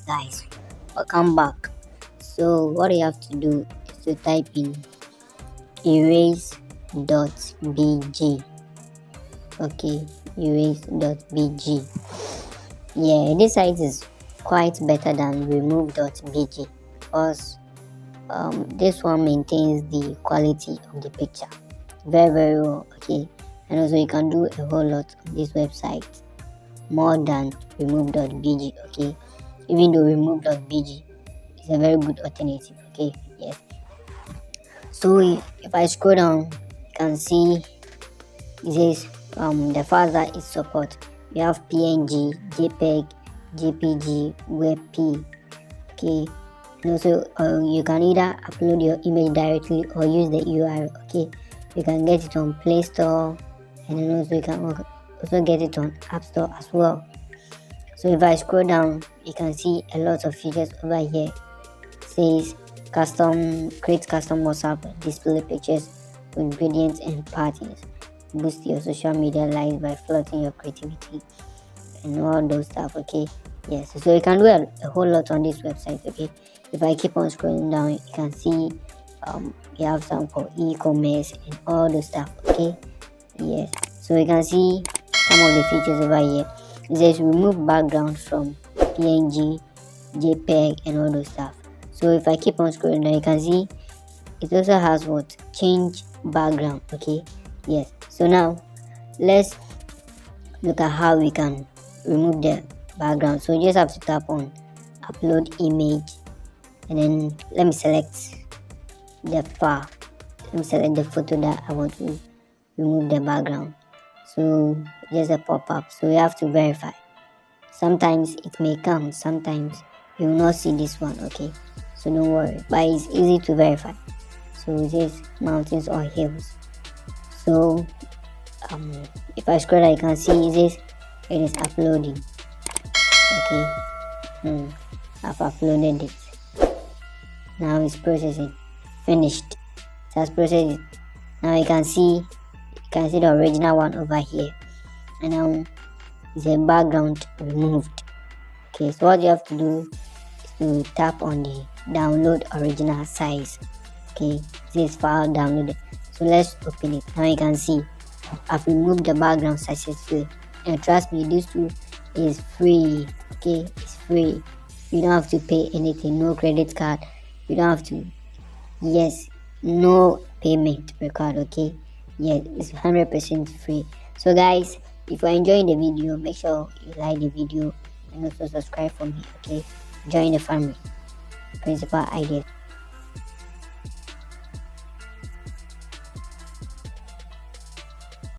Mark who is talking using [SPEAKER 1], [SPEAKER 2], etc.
[SPEAKER 1] guys, welcome back. So what you have to do is to type in erase.bg. okay, erase.bg. Yeah, this site is quite better than remove.bg because this one maintains the quality of the picture very well. Okay, and also you can do a whole lot on this website more than remove.bg. okay, even though remove.bg is a very good alternative. Okay, yes. So if I scroll down, you can see it says the files that it support. We have PNG, JPEG, JPG, WebP. Okay, and also you can either upload your image directly or use the URL. Okay, you can get it on Play Store, and then also you can also get it on App Store as well. So if I scroll down, you can see a lot of features over here. It says create custom WhatsApp display pictures with gradients and patterns, boost your social media likes by flooding your creativity and all those stuff. Okay, yes, so you can do a whole lot on this website. Okay, if I keep on scrolling down, you can see you have some for e-commerce and all the stuff. Okay, yes, so you can see some of the features over here. It says remove background from PNG, JPEG and all those stuff. So if I keep on scrolling down, you can see it also has what change background. Okay, yes, so now let's look at how we can remove the background. So you just have to tap on upload image, and then let me select the file. Let me select the photo that I want to remove the background. So just a pop-up, so you have to verify. Sometimes it may come, sometimes you will not see this one. Okay, so don't worry, but it's easy to verify. So it says mountains or hills. So if I scroll down, you can see it says it is uploading. Okay, I've uploaded it. Now it's processing. Finished. It has processed it. Now you can see the original one over here, and now the background removed. Okay, so what you have to do is to tap on the download original size. Okay, this file downloaded. So let's open it. Now you can see I've removed the background successfully, and trust me, this tool is free. Okay, it's free. You don't have to pay anything, no credit card, you don't have to, yes, no payment required. Okay, yeah, it's 100% free. So guys, if you're enjoying the video, make sure you like the video and also subscribe for me. Okay, join the family. Principal Ideas.